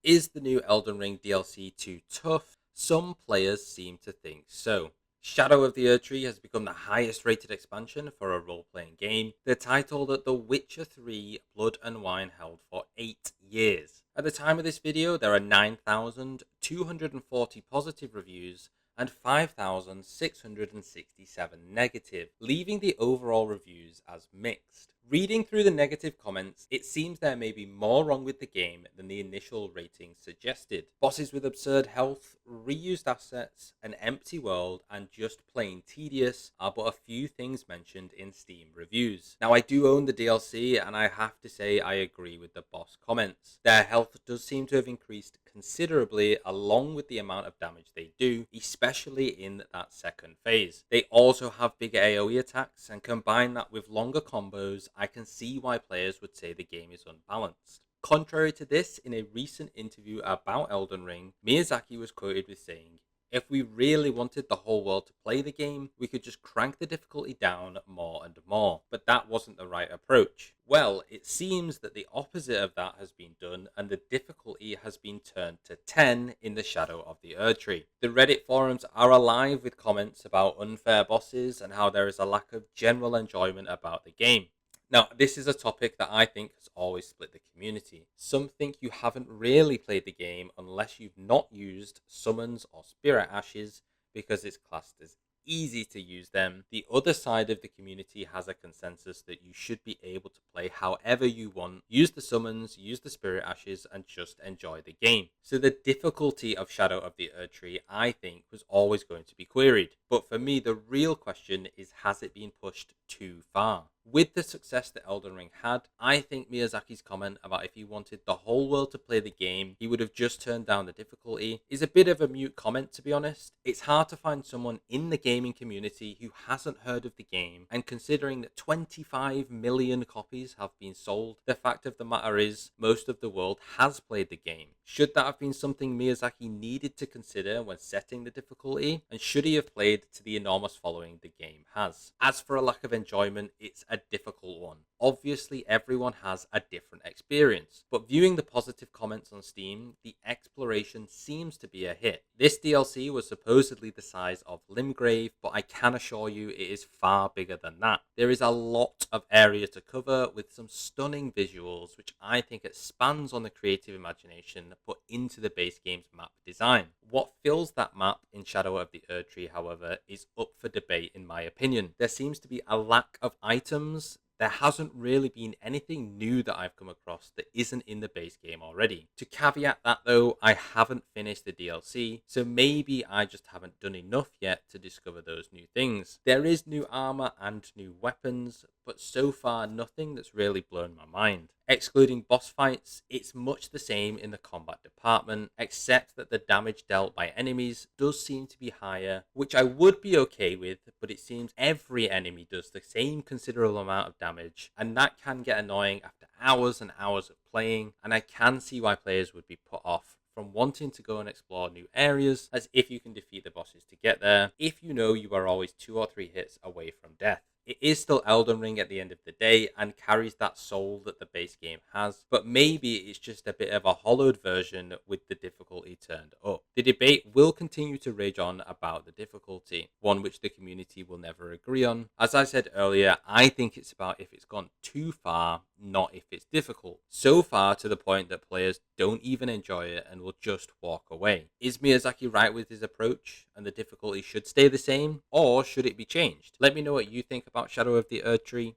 Is the new Elden Ring DLC too tough? Some players seem to think so. Shadow of the Erdtree has become the highest rated expansion for a role playing game, the title that The Witcher 3 Blood and Wine held for 8 years. At the time of this video, there are 9,240 positive reviews and 5,667 negative, leaving the overall reviews as mixed. Reading through the negative comments, it seems there may be more wrong with the game than the initial ratings suggested. Bosses with absurd health, reused assets, an empty world, and just plain tedious are but a few things mentioned in Steam reviews. Now, I do own the DLC, and I have to say I agree with the boss comments. Their health does seem to have increased considerably along with the amount of damage they do, especially in that second phase. They also have bigger AoE attacks, and combine that with longer combos, I can see why players would say the game is unbalanced. Contrary to this, in a recent interview about Elden Ring, Miyazaki was quoted with saying, "If we really wanted the whole world to play the game, we could just crank the difficulty down more and more. But that wasn't the right approach." Well, it seems that the opposite of that has been done, and the difficulty has been turned to 10 in the Shadow of the Erdtree. The Reddit forums are alive with comments about unfair bosses and how there is a lack of general enjoyment about the game. Now, this is a topic that I think has always split the community. Some think you haven't really played the game unless you've not used summons or spirit ashes because it's classed as easy to use them. The other side of the community has a consensus that you should be able to play however you want, use the summons, use the spirit ashes, and just enjoy the game. So the difficulty of Shadow of the Erdtree, I think, was always going to be queried. But for me, the real question is, has it been pushed too far? With the success that Elden Ring had, I think Miyazaki's comment about if he wanted the whole world to play the game, he would have just turned down the difficulty, is a bit of a mute comment, to be honest. It's hard to find someone in the gaming community who hasn't heard of the game, and considering that 25 million copies have been sold, the fact of the matter is, most of the world has played the game. Should that have been something Miyazaki needed to consider when setting the difficulty? And should he have played to the enormous following the game has? As for a lack of enjoyment, it's a difficult one. Obviously, everyone has a different experience, but viewing the positive comments on Steam, the exploration seems to be a hit. This DLC was supposedly the size of Limgrave, but I can assure you it is far bigger than that. There is a lot of area to cover with some stunning visuals, which I think expands on the creative imagination put into the base game's map design. What fills that map in Shadow of the Erdtree, however, is up for debate in my opinion. There seems to be a lack of items. There hasn't really been anything new that I've come across that isn't in the base game already. To caveat that though, I haven't finished the DLC, so maybe I just haven't done enough yet to discover those new things. There is new armor and new weapons, but so far nothing that's really blown my mind. Excluding boss fights, it's much the same in the combat department, except that the damage dealt by enemies does seem to be higher, which I would be okay with, but it seems every enemy does the same considerable amount of damage, and that can get annoying after hours and hours of playing, and I can see why players would be put off from wanting to go and explore new areas, as if you can defeat the bosses to get there, if you know you are always 2 or 3 hits away from death. It is still Elden Ring at the end of the day and carries that soul that the base game has, but maybe it's just a bit of a hollowed version with the difficulty turned up. The debate will continue to rage on about the difficulty, one which the community will never agree on. As I said earlier, I think it's about if it's gone too far, not if it's difficult. So far to the point that players don't even enjoy it and will just walk away. Is Miyazaki right with his approach and the difficulty should stay the same, or should it be changed? Let me know what you think about Shadow of the Erdtree.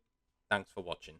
Thanks for watching.